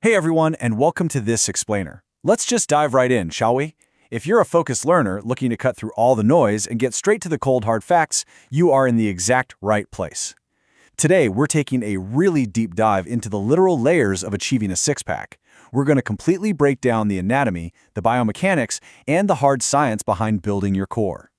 Hey everyone, and welcome to this explainer. Let's just dive right in, shall we? If you're a focused learner looking to cut through all the noise and get straight to the cold hard facts, you are in the exact right place. Today, we're taking a really deep dive into the literal layers of achieving a six-pack. We're going to completely break down the anatomy, the biomechanics, and the hard science behind building your core.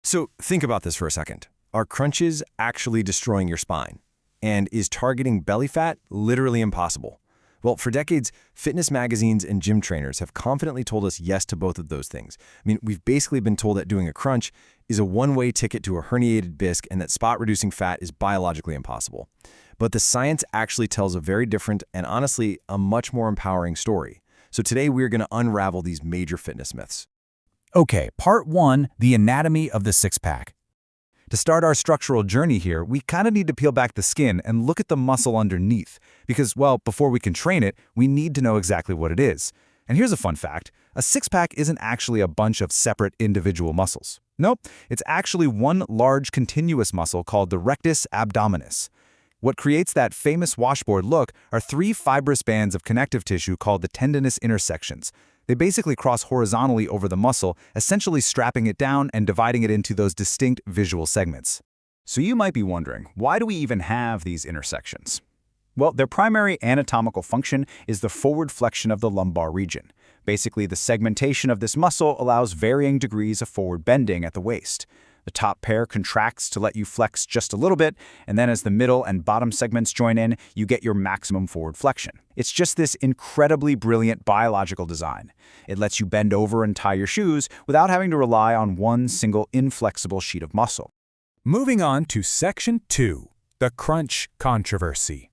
So think about this for a second. Are crunches actually destroying your spine? And is targeting belly fat literally impossible? Well, for decades, fitness magazines and gym trainers have confidently told us yes to both of those things. We've basically been told that doing a crunch is a one-way ticket to a herniated disc and that spot-reducing fat is biologically impossible. But the science actually tells a very different and honestly, a much more empowering story. So today we're going to unravel these major fitness myths. Okay, part one, the anatomy of the six-pack. To start our structural journey here, we kind of need to peel back the skin and look at the muscle underneath. Because, well, before we can train it, we need to know exactly what it is. And here's a fun fact. A six-pack isn't actually a bunch of separate individual muscles. Nope, it's actually one large continuous muscle called the rectus abdominis. What creates that famous washboard look are three fibrous bands of connective tissue called the tendinous intersections. They basically cross horizontally over the muscle, essentially strapping it down and dividing it into those distinct visual segments. So you might be wondering, why do we even have these intersections? Well, their primary anatomical function is the forward flexion of the lumbar region. Basically, the segmentation of this muscle allows varying degrees of forward bending at the waist. The top pair contracts to let you flex just a little bit, and then as the middle and bottom segments join in, you get your maximum forward flexion. It's just this incredibly brilliant biological design. It lets you bend over and tie your shoes without having to rely on one single inflexible sheet of muscle. Moving on to Section 2, the crunch controversy.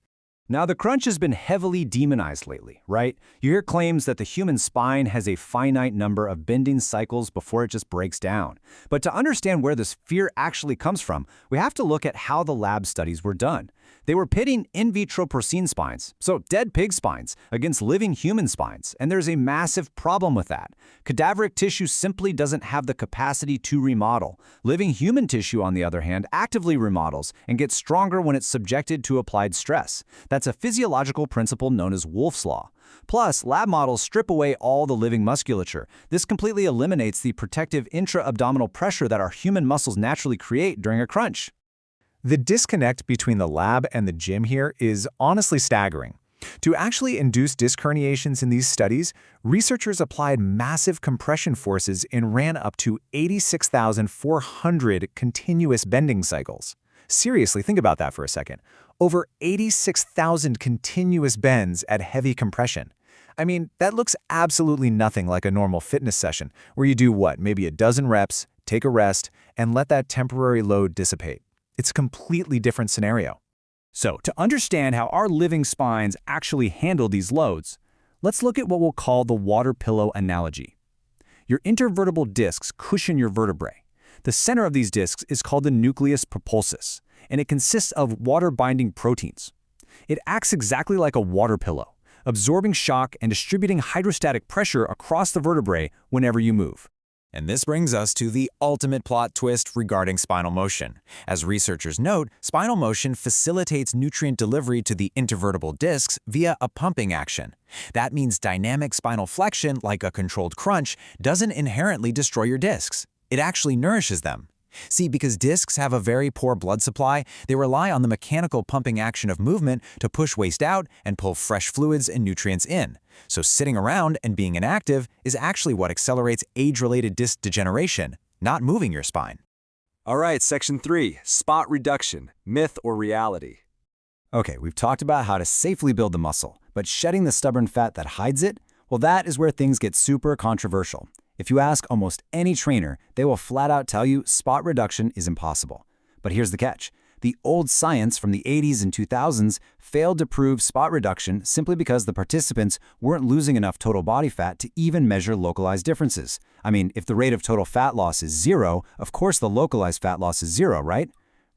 Now, the crunch has been heavily demonized lately, right? You hear claims that the human spine has a finite number of bending cycles before it just breaks down. But to understand where this fear actually comes from, we have to look at how the lab studies were done. They were pitting in vitro porcine spines, so dead pig spines, against living human spines, and there's a massive problem with that. Cadaveric tissue simply doesn't have the capacity to remodel. Living human tissue, on the other hand, actively remodels and gets stronger when it's subjected to applied stress. That's a physiological principle known as Wolff's Law. Plus, lab models strip away all the living musculature. This completely eliminates the protective intra-abdominal pressure that our human muscles naturally create during a crunch. The disconnect between the lab and the gym here is honestly staggering. To actually induce disc herniations in these studies, researchers applied massive compression forces and ran up to 86,400 continuous bending cycles. Seriously, think about that for a second. Over 86,000 continuous bends at heavy compression. That looks absolutely nothing like a normal fitness session, where you do what, maybe a dozen reps, take a rest, and let that temporary load dissipate. It's a completely different scenario. So, to understand how our living spines actually handle these loads, let's look at what we'll call the water pillow analogy. Your intervertebral discs cushion your vertebrae. The center of these discs is called the nucleus propulsus, and it consists of water-binding proteins. It acts exactly like a water pillow, absorbing shock and distributing hydrostatic pressure across the vertebrae whenever you move. And this brings us to the ultimate plot twist regarding spinal motion. As researchers note, spinal motion facilitates nutrient delivery to the intervertebral discs via a pumping action. That means dynamic spinal flexion, like a controlled crunch, doesn't inherently destroy your discs. It actually nourishes them. See, because discs have a very poor blood supply, they rely on the mechanical pumping action of movement to push waste out and pull fresh fluids and nutrients in. So sitting around and being inactive is actually what accelerates age-related disc degeneration, not moving your spine. All right, Section 3, spot reduction, myth or reality. Okay, we've talked about how to safely build the muscle, but shedding the stubborn fat that hides it, well, that is where things get super controversial. If you ask almost any trainer, they will flat out tell you spot reduction is impossible. But here's the catch. The old science from the 80s and 2000s failed to prove spot reduction simply because the participants weren't losing enough total body fat to even measure localized differences. If the rate of total fat loss is 0, of course the localized fat loss is 0, right?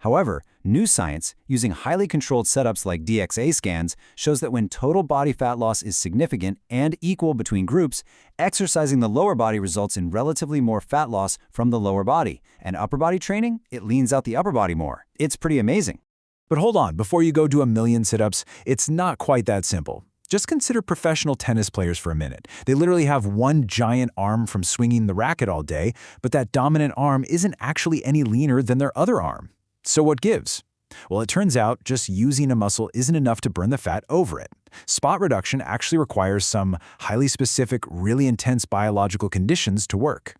However, new science, using highly controlled setups like DXA scans, shows that when total body fat loss is significant and equal between groups, exercising the lower body results in relatively more fat loss from the lower body. And upper body training, it leans out the upper body more. It's pretty amazing. But hold on, before you go do a million sit-ups, it's not quite that simple. Just consider professional tennis players for a minute. They literally have one giant arm from swinging the racket all day, but that dominant arm isn't actually any leaner than their other arm. So what gives? Well, it turns out just using a muscle isn't enough to burn the fat over it. Spot reduction actually requires some highly specific, really intense biological conditions to work.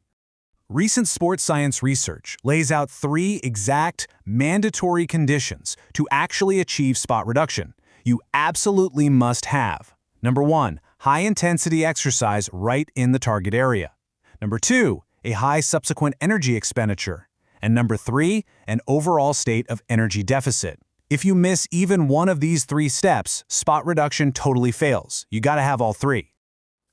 Recent sports science research lays out 3 exact, mandatory conditions to actually achieve spot reduction. You absolutely must have. Number 1, high-intensity exercise right in the target area. Number 2, a high subsequent energy expenditure. And number 3, an overall state of energy deficit. If you miss even one of these 3 steps, spot reduction totally fails. You gotta have all 3.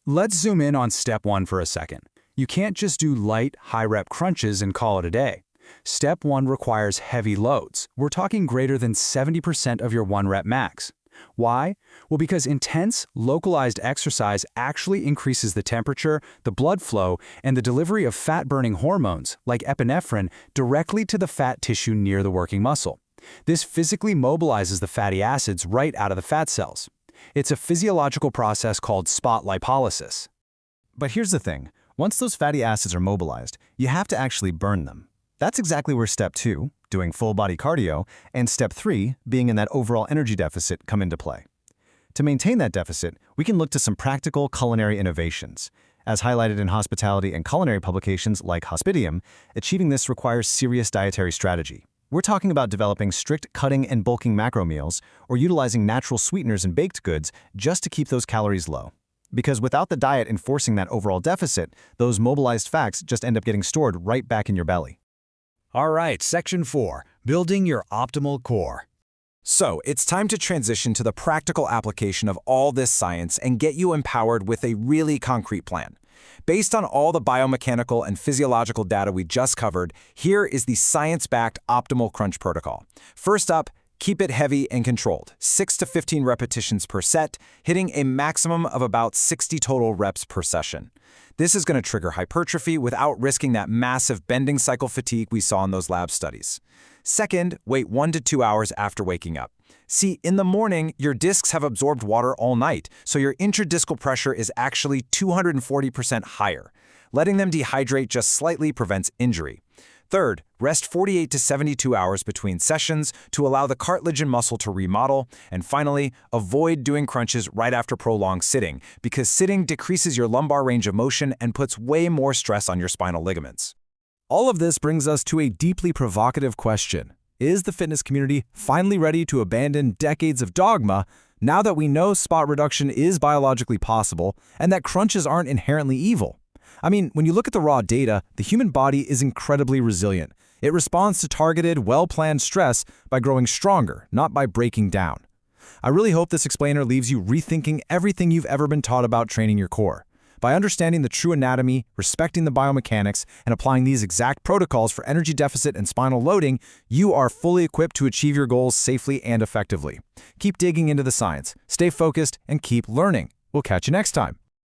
Let's zoom in on step 1 for a second. You can't just do light, high-rep crunches and call it a day. Step 1 requires heavy loads. We're talking greater than 70% of your 1-rep max. Why? Well, because intense, localized exercise actually increases the temperature, the blood flow, and the delivery of fat-burning hormones, like epinephrine, directly to the fat tissue near the working muscle. This physically mobilizes the fatty acids right out of the fat cells. It's a physiological process called spot lipolysis. But here's the thing. Once those fatty acids are mobilized, you have to actually burn them. That's exactly where step 2, doing full-body cardio, and step 3, being in that overall energy deficit, come into play. To maintain that deficit, we can look to some practical culinary innovations. As highlighted in hospitality and culinary publications like Hospitium, achieving this requires serious dietary strategy. We're talking about developing strict cutting and bulking macro meals, or utilizing natural sweeteners in baked goods just to keep those calories low. Because without the diet enforcing that overall deficit, those mobilized fats just end up getting stored right back in your belly. All right, section 4, building your optimal core. So, it's time to transition to the practical application of all this science and get you empowered with a really concrete plan. Based on all the biomechanical and physiological data we just covered, here is the science-backed optimal crunch protocol. First up, keep it heavy and controlled, 6 to 15 repetitions per set, hitting a maximum of about 60 total reps per session. This is going to trigger hypertrophy without risking that massive bending cycle fatigue we saw in those lab studies. Second, wait 1 to 2 hours after waking up. See, in the morning, your discs have absorbed water all night, so your intradiscal pressure is actually 240% higher. Letting them dehydrate just slightly prevents injury. Third, rest 48 to 72 hours between sessions to allow the cartilage and muscle to remodel. And finally, avoid doing crunches right after prolonged sitting, because sitting decreases your lumbar range of motion and puts way more stress on your spinal ligaments. All of this brings us to a deeply provocative question. Is the fitness community finally ready to abandon decades of dogma now that we know spot reduction is biologically possible and that crunches aren't inherently evil? I mean, when you look at the raw data, the human body is incredibly resilient. It responds to targeted, well-planned stress by growing stronger, not by breaking down. I really hope this explainer leaves you rethinking everything you've ever been taught about training your core. By understanding the true anatomy, respecting the biomechanics, and applying these exact protocols for energy deficit and spinal loading, you are fully equipped to achieve your goals safely and effectively. Keep digging into the science, stay focused, and keep learning. We'll catch you next time.